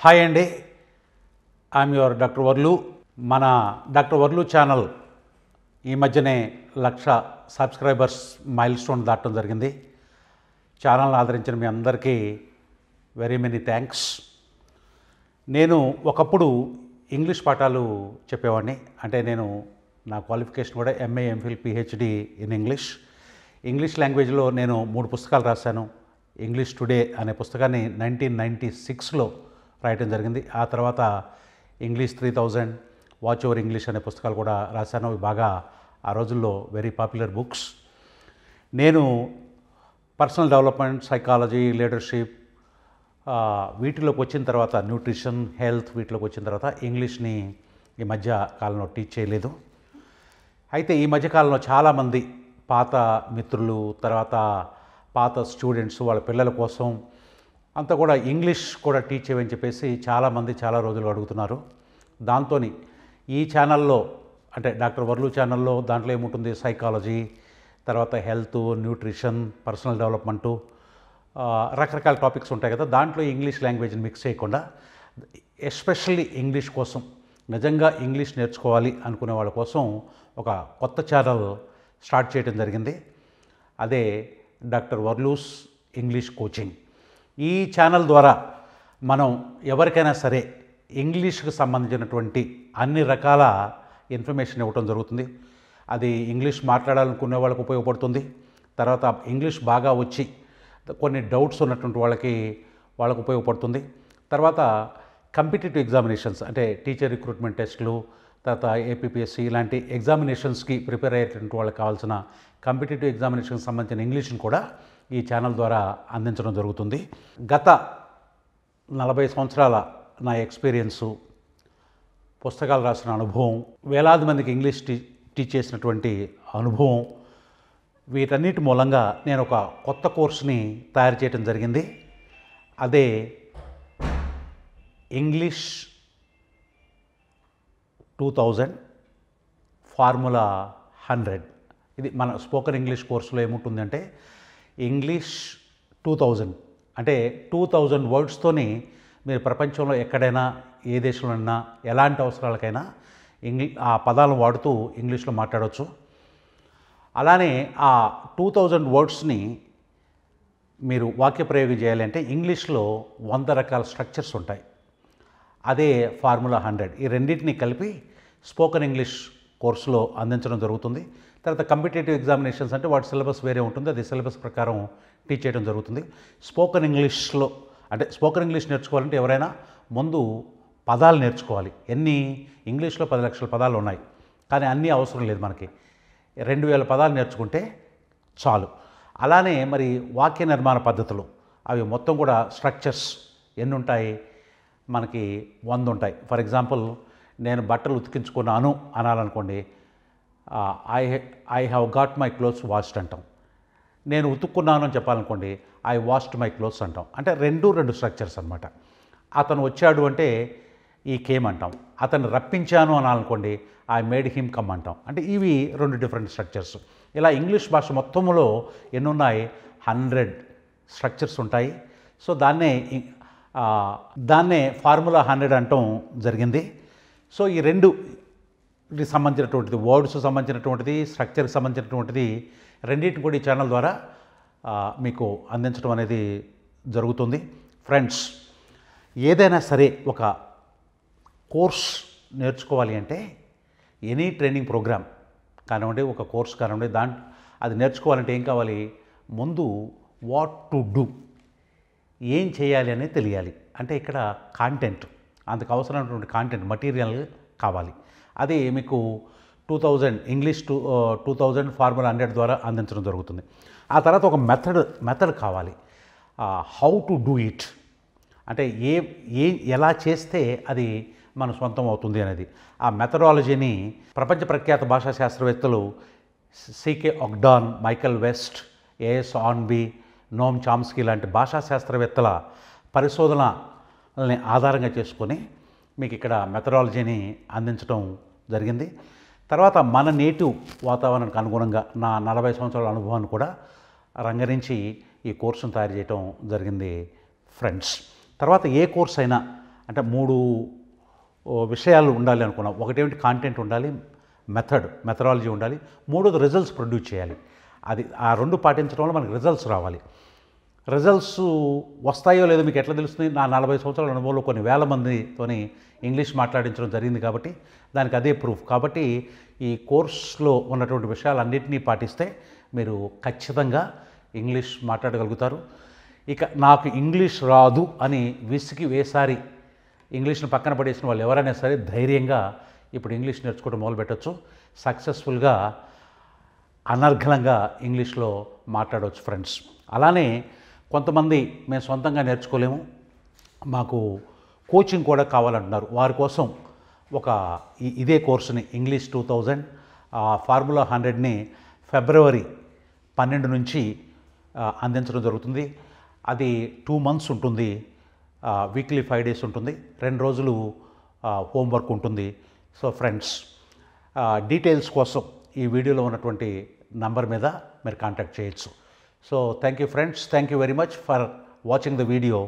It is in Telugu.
హాయ్ అండి, ఐఎమ్ యువర్ డాక్టర్ వర్లు. మన డాక్టర్ వర్లు ఛానల్ ఈ మధ్యనే 1,00,000 సబ్స్క్రైబర్స్ మైల్ స్టోన్ దాటడం జరిగింది. ఛానల్ని ఆదరించిన మీ అందరికీ వెరీ మెనీ థ్యాంక్స్. నేను ఒకప్పుడు ఇంగ్లీష్ పాఠాలు చెప్పేవాడిని. అంటే నేను నా క్వాలిఫికేషన్ కూడా MA, MPhil, PhD in English లాంగ్వేజ్లో నేను 3 పుస్తకాలు రాశాను. ఇంగ్లీష్ టుడే అనే పుస్తకాన్ని 1996లో రాయటం జరిగింది. ఆ తర్వాత ఇంగ్లీష్ 3000, వాచ్ ఓవర్ ఇంగ్లీష్ అనే పుస్తకాలు కూడా రాశాను. అవి బాగా ఆ రోజుల్లో వెరీ పాపులర్ బుక్స్. నేను పర్సనల్ డెవలప్మెంట్, సైకాలజీ, లీడర్షిప్ వీటిలోకి వచ్చిన తర్వాత, న్యూట్రిషన్, హెల్త్ వీటిలోకి వచ్చిన తర్వాత ఇంగ్లీష్ని ఈ మధ్య కాలంలో టీచ్ చేయలేదు. అయితే ఈ మధ్యకాలంలో చాలామంది పాత మిత్రులు, తర్వాత పాత స్టూడెంట్స్ వాళ్ళ పిల్లల కోసం అంతా కూడా ఇంగ్లీష్ కూడా టీచ్ చేయమని చెప్పేసి చాలామంది చాలా రోజులు అడుగుతున్నారు. దాంతో ఈ ఛానల్లో, అంటే డాక్టర్ వర్లు ఛానల్లో దాంట్లో ఏముంటుంది, సైకాలజీ, తర్వాత హెల్త్, న్యూట్రిషన్, పర్సనల్ డెవలప్మెంటు, రకరకాల టాపిక్స్ ఉంటాయి కదా. దాంట్లో ఇంగ్లీష్ లాంగ్వేజ్ని మిక్స్ చేయకుండా ఎస్పెషల్లీ ఇంగ్లీష్ కోసం, నిజంగా ఇంగ్లీష్ నేర్చుకోవాలి అనుకునే వాళ్ళ కోసం ఒక కొత్త ఛానల్ స్టార్ట్ చేయడం జరిగింది. అదే డాక్టర్ వర్లూస్ ఇంగ్లీష్ కోచింగ్. ఈ ఛానల్ ద్వారా మనం ఎవరికైనా సరే ఇంగ్లీష్కి సంబంధించినటువంటి అన్ని రకాల ఇన్ఫర్మేషన్ ఇవ్వటం జరుగుతుంది. అది ఇంగ్లీష్ మాట్లాడాలనుకునే వాళ్ళకు ఉపయోగపడుతుంది. తర్వాత ఇంగ్లీష్ బాగా వచ్చి కొన్ని డౌట్స్ ఉన్నటువంటి వాళ్ళకు ఉపయోగపడుతుంది. తర్వాత కాంపిటిటివ్ ఎగ్జామినేషన్స్, అంటే టీచర్ రిక్రూట్మెంట్ టెస్టులు, తర్వాత ఏపీపీఎస్సీ ఇలాంటి ఎగ్జామినేషన్స్కి ప్రిపేర్ అయ్యేటువంటి వాళ్ళకి కావాల్సిన కాంపిటేటివ్ ఎగ్జామినేషన్కి సంబంధించిన ఇంగ్లీష్ని కూడా ఈ ఛానల్ ద్వారా అందించడం జరుగుతుంది. గత 40 సంవత్సరాల నా ఎక్స్పీరియన్సు, పుస్తకాలు రాసిన అనుభవం, వేలాది మందికి ఇంగ్లీష్ టీచ్ చేసినటువంటి అనుభవం, వీటన్నిటి మూలంగా నేను ఒక కొత్త కోర్సుని తయారు చేయడం జరిగింది. అదే ఇంగ్లీష్ 2000 ఫార్ములా 100. ఇది మన స్పోకెన్ ఇంగ్లీష్ కోర్సులో ఏముంటుందంటే ఇంగ్లీష్ 2000 అంటే 2000 వర్డ్స్తోని మీరు ప్రపంచంలో ఎక్కడైనా, ఏ దేశంలోనైనా, ఎలాంటి అవసరాలకైనా ఆ పదాలను వాడుతూ ఇంగ్లీష్లో మాట్లాడవచ్చు. అలానే ఆ 2000 వర్డ్స్ని మీరు వాక్య ప్రయోగం చేయాలి అంటే ఇంగ్లీష్లో 100 రకాల స్ట్రక్చర్స్ ఉంటాయి. అదే ఫార్ములా 100. ఈ రెండింటిని కలిపి స్పోకెన్ ఇంగ్లీష్ కోర్సులో అందించడం జరుగుతుంది. తర్వాత కాంపిటేటివ్ ఎగ్జామినేషన్స్ అంటే వాటి సిలబస్ వేరే ఉంటుంది. అది సిలబస్ ప్రకారం టీచ్ చేయడం జరుగుతుంది. స్పోకెన్ ఇంగ్లీష్లో, అంటే స్పోకెన్ ఇంగ్లీష్ నేర్చుకోవాలంటే ఎవరైనా ముందు పదాలు నేర్చుకోవాలి. ఇంగ్లీష్లో 10 లక్షల పదాలు ఉన్నాయి, కానీ అన్నీ అవసరం లేదు. మనకి 2000 పదాలు నేర్చుకుంటే చాలు. అలానే మరి వాక్య నిర్మాణ పద్ధతులు, అవి మొత్తం కూడా స్ట్రక్చర్స్ ఎన్ని ఉంటాయి, మనకి 100 ఉంటాయి. ఫర్ ఎగ్జాంపుల్, నేను బట్టలు ఉతికించుకున్నాను అనాలనుకోండి, I have got my clothes washed అంటాం. నేను ఉతుక్కున్నాను అని చెప్పాలనుకోండి, ఐ వాష్డ్ మై క్లోత్స్ అంటాం. అంటే రెండు స్ట్రక్చర్స్ అనమాట. అతను వచ్చాడు అంటే ఈ కేమ్ అంటాం. అతను రప్పించాను అనాలనుకోండి, ఐ మేడ్ హిమ్ కమ్ అంటాం. అంటే ఇవి 2 డిఫరెంట్ స్ట్రక్చర్స్. ఇలా ఇంగ్లీష్ భాష మొత్తంలో ఎన్ని ఉన్నాయి, 100 స్ట్రక్చర్స్ ఉంటాయి. సో దాన్నే ఫార్ములా 100 అంటాం జరిగింది. సో ఈ రెండుకి సంబంధించినటువంటిది, వర్డ్స్ సంబంధించినటువంటిది, స్ట్రక్చర్కి సంబంధించినటువంటిది, రెండింటిని కూడా ఈ ఛానల్ ద్వారా మీకు అందించడం అనేది జరుగుతుంది. ఫ్రెండ్స్, ఏదైనా సరే ఒక కోర్స్ నేర్చుకోవాలి అంటే, ఎనీ ట్రైనింగ్ ప్రోగ్రామ్ కానివ్వండి, ఒక కోర్స్ కానివ్వండి, అది నేర్చుకోవాలంటే ఏం కావాలి, ముందు వాట్ టు డూ, ఏం చేయాలి అనేది తెలియాలి. అంటే ఇక్కడ కాంటెంట్, అందుకు అవసరమైనటువంటి కాంటెంట్, మటీరియల్ కావాలి. అది మీకు 2000 ఇంగ్లీష్ 2000 ఫార్ములా 100 ద్వారా అందించడం జరుగుతుంది. ఆ తర్వాత ఒక మెథడ్ కావాలి, హౌ టు డూ ఇట్, అంటే ఎలా చేస్తే అది మన సొంతం అవుతుంది అనేది. ఆ మెథడాలజీని ప్రపంచ ప్రఖ్యాత భాషా శాస్త్రవేత్తలు CK ఒగ్డాన్, Michael west, as ఆన్బీ, నోమ్ Chomsky లాంటి భాషా శాస్త్రవేత్తల పరిశోధనల్ని ఆధారంగా చేసుకొని మీకు ఇక్కడ మెథడాలజీని అందించడం జరిగింది. తర్వాత మన నేటివ్ వాతావరణానికి అనుగుణంగా నా 40 సంవత్సరాల అనుభవాన్ని కూడా రంగరించి ఈ కోర్సును తయారు చేయడం జరిగింది ఫ్రెండ్స్. తర్వాత ఏ కోర్స్ అయినా అంటే 3 విషయాలు ఉండాలి అనుకున్నాం. ఒకటేమిటి కాంటెంట్ ఉండాలి, మెథడాలజీ ఉండాలి, మూడోది రిజల్ట్స్ ప్రొడ్యూస్ చేయాలి. అది ఆ 2 పాటించడం వల్ల మనకి రిజల్ట్స్ రావాలి. రిజల్ట్స్ వస్తాయో లేదో మీకు ఎట్లా తెలుస్తుంది? నా 40 సంవత్సరాల అనుభవంలో కొన్ని వేల మందితోని ఇంగ్లీష్ మాట్లాడించడం జరిగింది కాబట్టి దానికి అదే ప్రూఫ్. కాబట్టి ఈ కోర్సులో ఉన్నటువంటి విషయాలన్నింటినీ పాటిస్తే మీరు ఖచ్చితంగా ఇంగ్లీష్ మాట్లాడగలుగుతారు. ఇక నాకు ఇంగ్లీష్ రాదు అని విసిగి వేసారి ఇంగ్లీష్ను పక్కన పడేసిన వాళ్ళు ఎవరైనా సరే ధైర్యంగా ఇప్పుడు ఇంగ్లీష్ నేర్చుకోవడం మొదలుపెట్టచ్చు. సక్సెస్ఫుల్గా అనర్గళంగా ఇంగ్లీష్లో మాట్లాడవచ్చు ఫ్రెండ్స్. అలానే కొంతమంది మేము సొంతంగా నేర్చుకోలేము, మాకు కోచింగ్ కూడా కావాలంటున్నారు. వారి కోసం ఇదే కోర్సుని ఇంగ్లీష్ 2000 ఫార్ములా 100ని ఫిబ్రవరి 12 నుంచి అందించడం జరుగుతుంది. అది 2 months ఉంటుంది. వీక్లీ 5 days ఉంటుంది. 2 రోజులు హోంవర్క్ ఉంటుంది. సో ఫ్రెండ్స్, డీటెయిల్స్ కోసం ఈ వీడియోలో ఉన్నటువంటి నంబర్ మీద మీరు కాంటాక్ట్ చేయొచ్చు. So thank you friends, thank you very much for watching the video.